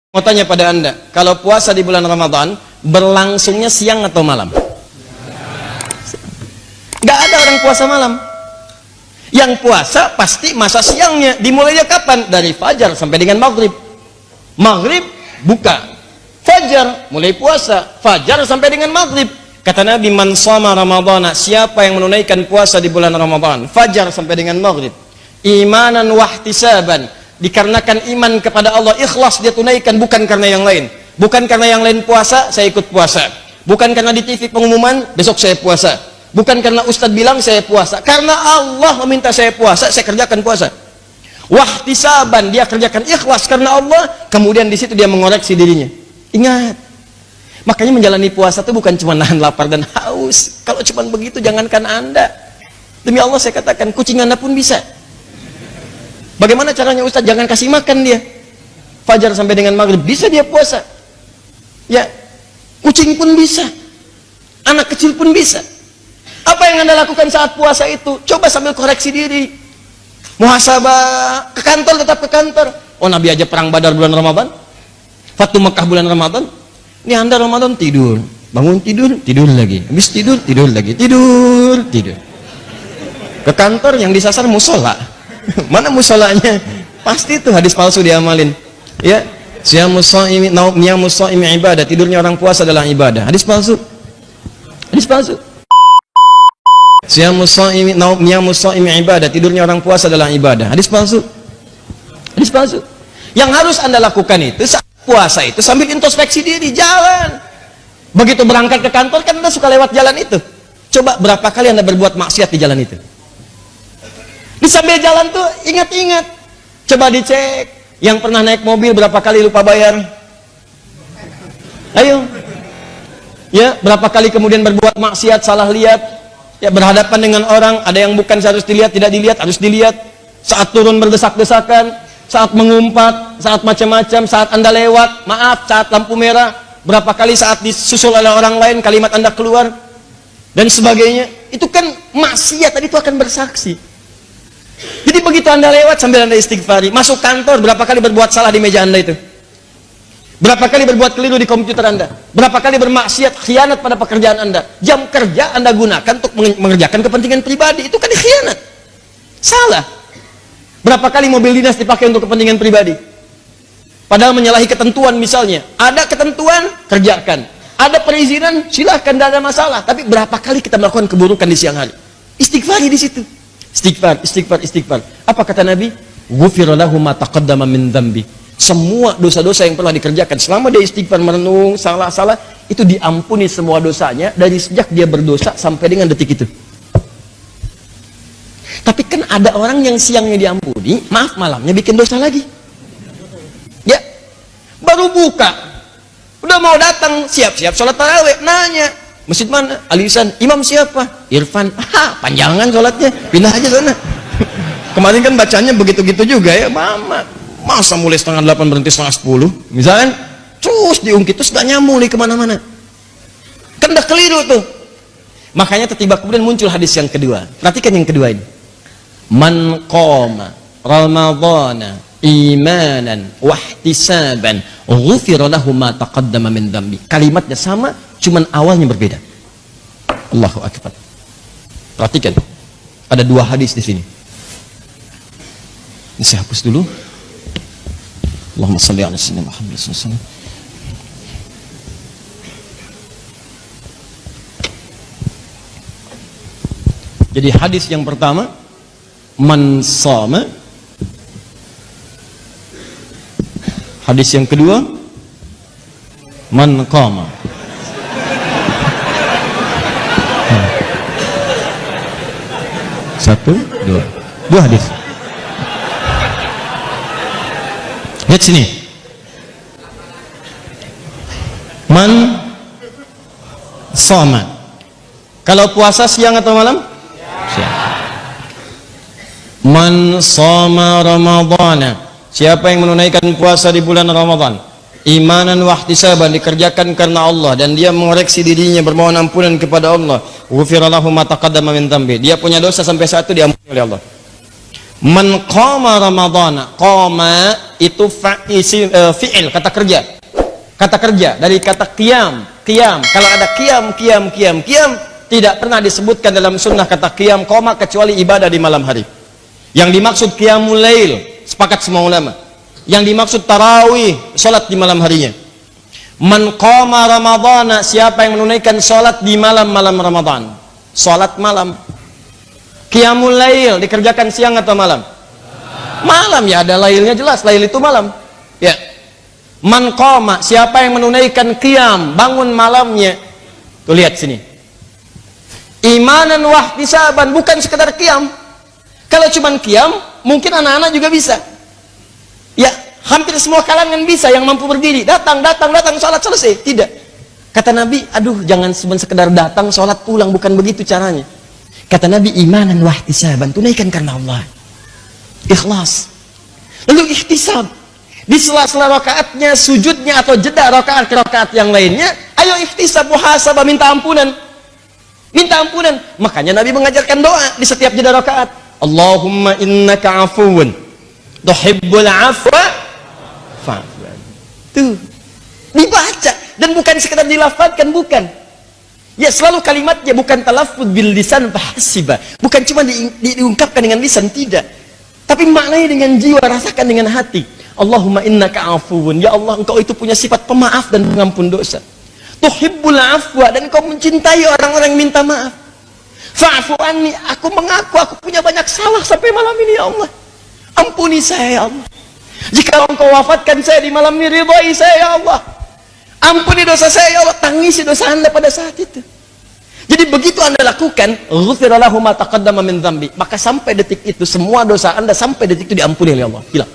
Mau tanya pada Anda, kalau puasa di bulan Ramadan, berlangsungnya siang atau malam? Gak ada orang puasa malam. Yang puasa pasti masa siangnya. Dimulainya kapan? Dari fajar sampai dengan maghrib. Maghrib buka, fajar mulai puasa, fajar sampai dengan maghrib. Kata Nabi, man shoma ramadhana, siapa yang menunaikan puasa di bulan Ramadan, fajar sampai dengan maghrib, imanan wahtisaban, dikarenakan iman kepada Allah, ikhlas dia tunaikan, bukan karena yang lain. Bukan karena yang lain puasa, saya ikut puasa. Bukan karena di TV pengumuman, besok saya puasa. Bukan karena ustadz bilang saya puasa. Karena Allah meminta saya puasa, saya kerjakan puasa. Wahtisaban, dia kerjakan ikhlas karena Allah, kemudian di situ dia mengoreksi dirinya. Ingat, makanya menjalani puasa itu bukan cuma nahan lapar dan haus. Kalau cuma begitu, jangankan Anda. Demi Allah saya katakan, kucing Anda pun bisa. Bagaimana caranya Ustaz? Jangan kasih makan dia. Fajar sampai dengan maghrib bisa dia puasa. Ya, kucing pun bisa. Anak kecil pun bisa. Apa yang Anda lakukan saat puasa itu? Coba sambil koreksi diri. Muhasabah, ke kantor tetap ke kantor. Oh, Nabi aja perang Badar bulan Ramadan. Fatu Mekah bulan Ramadan. Ini Anda Ramadan tidur, bangun tidur, tidur lagi. Habis tidur, tidur lagi. Tidur, tidur. Ke kantor yang disasar musola. Mana musolanya? Pasti itu hadis palsu diamalin. Ya, siyamus shaimi niyamus shaimi ibadah, tidurnya orang puasa adalah ibadah. Hadis palsu. Hadis palsu. Siyamus shaimi niyamus shaimi ibadah, tidurnya orang puasa adalah ibadah. Hadis palsu. Hadis palsu. Yang harus Anda lakukan itu saat puasa itu sambil introspeksi diri, jalan. Begitu berangkat ke kantor kan Anda suka lewat jalan itu. Coba berapa kali Anda berbuat maksiat di jalan itu? Di sambil jalan tuh ingat-ingat. Coba dicek, yang pernah naik mobil berapa kali lupa bayar? Ayo. Ya, berapa kali kemudian berbuat maksiat, salah lihat. Ya, berhadapan dengan orang, ada yang bukan seharus dilihat, tidak dilihat, harus dilihat. Saat turun berdesak-desakan, saat mengumpat, saat macam-macam, saat Anda lewat, maaf, saat lampu merah, berapa kali saat disusul oleh orang lain kalimat Anda keluar dan sebagainya. Itu kan maksiat, tadi itu akan bersaksi. Jadi begitu Anda lewat sambil Anda istighfari, masuk kantor berapa kali berbuat salah di meja Anda itu? Berapa kali berbuat keliru di komputer Anda? Berapa kali bermaksiat, khianat pada pekerjaan Anda? Jam kerja Anda gunakan untuk mengerjakan kepentingan pribadi, itu kan khianat. Salah. Berapa kali mobil dinas dipakai untuk kepentingan pribadi? Padahal menyalahi ketentuan misalnya. Ada ketentuan, kerjakan. Ada perizinan, silahkan, tidak ada masalah. Tapi berapa kali kita melakukan keburukan di siang hari? Istighfari di situ. Istighfar, istighfar, istighfar. Apa kata Nabi? Ghufira lahu ma taqaddama min dzambi. Semua dosa-dosa yang pernah dikerjakan selama dia istighfar, merenung salah-salah, itu diampuni semua dosanya dari sejak dia berdosa sampai dengan detik itu. Tapi kan ada orang yang siangnya diampuni, maaf malamnya bikin dosa lagi. Ya, baru buka, udah mau datang, siap-siap sholat tarawih, nanya, masjid mana? Alisan, imam siapa? Irfan. Panjangan sholatnya, pindah aja sana. Kemarin kan bacanya begitu-gitu juga ya, masa mulai 7:30 berhenti 7:30 misalnya, terus diungkit, terus gak nyambung kemana-mana. Kan udah keliru tuh. Makanya tiba kemudian muncul hadis yang kedua. Perhatikan yang kedua ini. Man qama ramadhana imanan wahtisaban ghufira lahu ma taqaddama min dzambi. Kalimatnya sama, cuman awalnya berbeda. Allahu akbar. Perhatikan. Ada dua hadis di sini. Ini saya hapus dulu. Allahumma shalli ala sayyidina Muhammad sallallahu alaihi wasallam. Jadi hadis yang pertama, man shama. Hadis yang kedua, man qama. Satu, dua hadis. Lihat sini. Man shama. Kalau puasa siang atau malam? Siang. Man shama ramadhana, siapa yang menunaikan puasa di bulan Ramadan, imanan wahtisaban, dikerjakan karena Allah dan dia mengoreksi dirinya, bermohon ampunan kepada Allah, ghufira lahu ma taqaddama min dzambi, dia punya dosa sampai saat itu diampuni oleh Allah. Man qama ramadhana, qama itu fi'il, kata kerja. Kata kerja dari kata qiyam. Kalau ada qiyam, tidak pernah disebutkan dalam sunnah kata qiyam qama kecuali ibadah di malam hari. Yang dimaksud qiyamul lail, sepakat semua ulama. Yang dimaksud tarawih, salat di malam harinya. Man qama ramadhana, siapa yang menunaikan salat di malam-malam Ramadan. Salat malam. Qiyamul lail dikerjakan siang atau malam? Malam, ya ada lailnya jelas, lail itu malam. Ya. Man qama, siapa yang menunaikan qiyam, bangun malamnya. Tuh lihat sini. Imanan wahtisaban, bukan sekedar qiyam. Kalau cuma qiyam, mungkin anak-anak juga bisa. Ya, hampir semua kalangan bisa yang mampu berdiri. Datang, salat selesai. Tidak. Kata Nabi, aduh jangan cuma sekedar datang, salat pulang, bukan begitu caranya. Kata Nabi, imanan wahtisaban, tunaikan karena Allah. Ikhlas. Lalu ihtisab. Di sela-sela rakaatnya, sujudnya atau jeda rakaat ke rakaat yang lainnya, ayo ihtisab, muhasabah, minta ampunan. Minta ampunan. Makanya Nabi mengajarkan doa di setiap jeda rakaat. Allahumma innaka afuwun tuhibbul afwa fa'fu. Tuh. Dibaca dan bukan sekedar dilafadzkan, bukan. Ya, selalu kalimatnya bukan talaffuz bil lisan fahasiba. Bukan cuma diungkapkan dengan lisan, tidak. Tapi maknanya dengan jiwa, rasakan dengan hati. Allahumma innaka afuwun, ya Allah engkau itu punya sifat pemaaf dan pengampun dosa. Tuhibbul afwa, dan engkau mencintai orang-orang yang minta maaf. Fa'fu anni, aku mengaku aku punya banyak salah sampai malam ini ya Allah. Ampuni saya ya Allah. Jika engkau wafatkan saya di malam ini, ridhai saya ya Allah. Ampuni dosa saya ya Allah, tangisi dosa Anda pada saat itu. Jadi begitu Anda lakukan, ghufira lahu ma taqaddama min dzambi, maka sampai detik itu semua dosa Anda sampai detik itu diampuni oleh Allah. Hilang.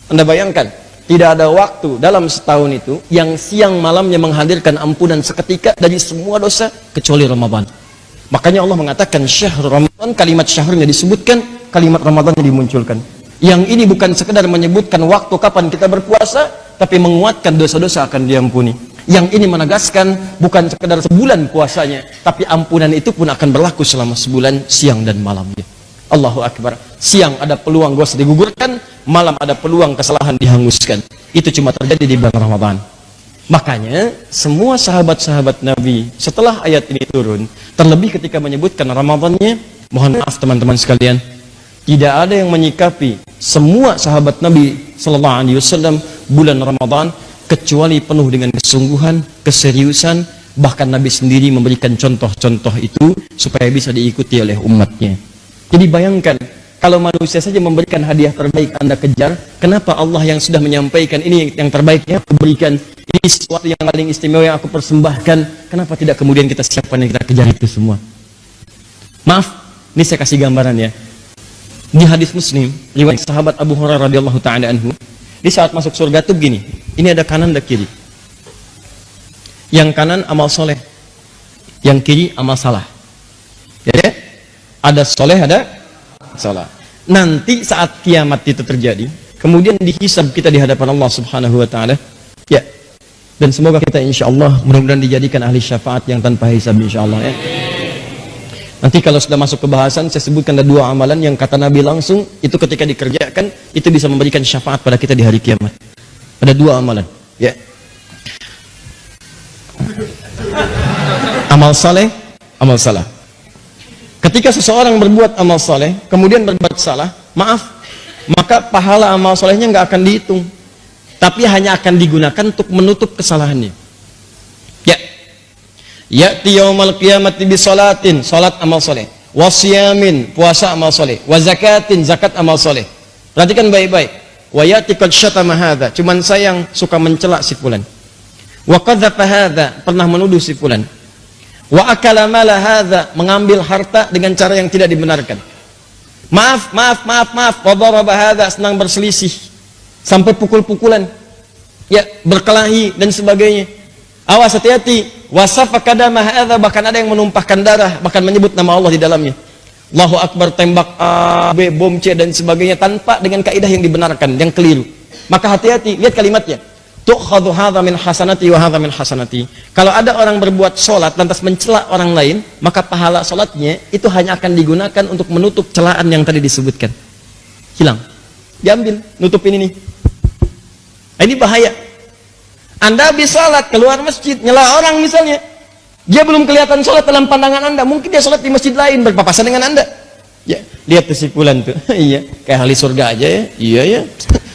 Anda bayangkan, tidak ada waktu dalam setahun itu yang siang malamnya menghadirkan ampunan seketika dari semua dosa kecuali Ramadan. Makanya Allah mengatakan syahr Ramadan, kalimat syahrnya disebutkan, kalimat Ramadannya dimunculkan. Yang ini bukan sekedar menyebutkan waktu kapan kita berpuasa, tapi menguatkan dosa-dosa akan diampuni. Yang ini menegaskan bukan sekedar sebulan puasanya, tapi ampunan itu pun akan berlaku selama sebulan siang dan malamnya. Allahu Akbar. Siang ada peluang dosa digugurkan, malam ada peluang kesalahan dihanguskan. Itu cuma terjadi di bulan Ramadan. Makanya semua sahabat-sahabat Nabi setelah ayat ini turun, terlebih ketika menyebutkan Ramadannya, mohon maaf teman-teman sekalian, tidak ada yang menyikapi semua sahabat Nabi Sallallahu Alaihi Wasallam bulan Ramadan kecuali penuh dengan kesungguhan, keseriusan. Bahkan Nabi sendiri memberikan contoh-contoh itu supaya bisa diikuti oleh umatnya. Jadi bayangkan, kalau manusia saja memberikan hadiah terbaik Anda kejar, kenapa Allah yang sudah menyampaikan ini yang terbaiknya aku berikan, ini sesuatu yang paling istimewa yang aku persembahkan, kenapa tidak kemudian kita siapkan yang kita kejar itu semua? Maaf, ini saya kasih gambaran ya. Di hadis Muslim, riwayat sahabat Abu Hurairah radhiyallahu taala anhu, di saat masuk surga tuh begini, ini ada kanan dan kiri. Yang kanan amal soleh, yang kiri amal salah. Ya, ada soleh, ada salah. Nanti saat kiamat itu terjadi, kemudian dihisab kita di hadapan Allah Subhanahu Wa Taala. Ya, dan semoga kita insya Allah mudah-mudahan dijadikan ahli syafaat yang tanpa hisab insya Allah ya. Nanti kalau sudah masuk ke bahasan, saya sebutkan ada dua amalan yang kata Nabi langsung, itu ketika dikerjakan, itu bisa memberikan syafaat pada kita di hari kiamat. Ada dua amalan. Ya. Amal saleh, amal salah. Ketika seseorang berbuat amal saleh, kemudian berbuat salah, maaf, maka pahala amal salehnya nggak akan dihitung. Tapi hanya akan digunakan untuk menutup kesalahannya. Ya. Ya'ti yaumal qiyamati bi salatin, salat amal soleh, wa siyamin, puasa amal soleh, wa zakatin, zakat amal soleh. Perhatikan baik-baik. Wa ya'ti qad syatama hadza, cuman saya yang suka mencela si fulan. Wa qadzafa hadza, pernah menuduh si fulan. Wa akala mala hadza, mengambil harta dengan cara yang tidak dibenarkan. Maaf, wa daraba hadza, senang berselisih sampai pukul-pukulan. Ya, berkelahi dan sebagainya. Awas, hati-hati. Wasafaka dama hadza, bahkan ada yang menumpahkan darah, bahkan menyebut nama Allah di dalamnya. Allahu Akbar, tembak A, B, bom C dan sebagainya tanpa dengan kaidah yang dibenarkan, yang keliru. Maka hati-hati, lihat kalimatnya. Tu'khadhu hadza min hasanati wa hadza min hasanati. Kalau ada orang berbuat salat lantas mencela orang lain, maka pahala salatnya itu hanya akan digunakan untuk menutup celaan yang tadi disebutkan. hilang. Diambil, nutupin ini. Nah, ini bahaya. Anda habis sholat, keluar masjid, nyela orang misalnya. Dia belum kelihatan sholat dalam pandangan Anda. Mungkin dia sholat di masjid lain, berpapasan dengan Anda. Ya, lihat tuh si fulan tuh. Iya, kayak ahli surga aja ya. Iya ya.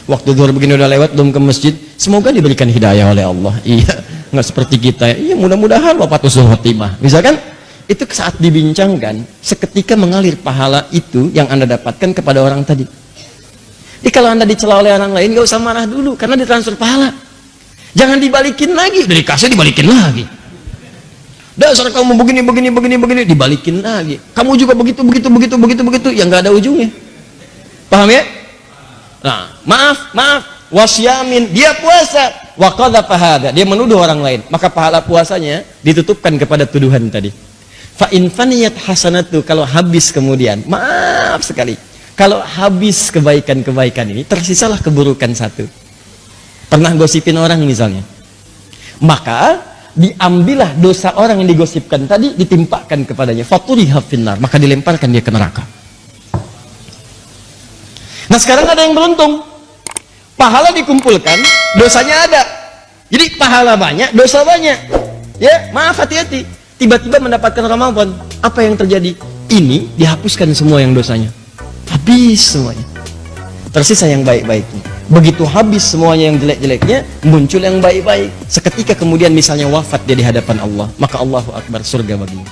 Waktu zuhur begini udah lewat, belum ke masjid. Semoga diberikan hidayah oleh Allah. Iya, nggak seperti kita ya. Iya, mudah-mudahan Bapak husnul khotimah. Misalkan, itu saat dibincangkan, seketika mengalir pahala itu yang Anda dapatkan kepada orang tadi. Jadi kalau Anda dicela oleh orang lain, nggak usah marah dulu, karena ditransfer pahala. Jangan dibalikin lagi, udah dikasih dibalikin lagi. Dasar kamu begini, dibalikin lagi. Kamu juga begitu, yang nggak ada ujungnya. Paham ya? Nah, maaf, wasyamin, dia puasa, wa qadhafa hadza, dia menuduh orang lain, maka pahala puasanya ditutupkan kepada tuduhan tadi. Fa in faniyat hasanatu, kalau habis kemudian, maaf sekali, kalau habis kebaikan-kebaikan ini, tersisalah keburukan satu. Pernah gosipin orang misalnya, maka diambillah dosa orang yang digosipkan tadi, ditimpakan kepadanya, faturiha finnar, maka dilemparkan dia ke neraka. Nah sekarang ada yang beruntung, pahala dikumpulkan, dosanya ada. Jadi pahala banyak, dosa banyak. Ya, maaf, hati-hati. Tiba-tiba mendapatkan Ramadan, apa yang terjadi? Ini dihapuskan semua yang dosanya. Habis semuanya. Tersisa yang baik-baiknya. Begitu habis semuanya yang jelek-jeleknya, muncul yang baik-baik. Seketika kemudian misalnya wafat dia di hadapan Allah, maka Allahu Akbar, surga baginya.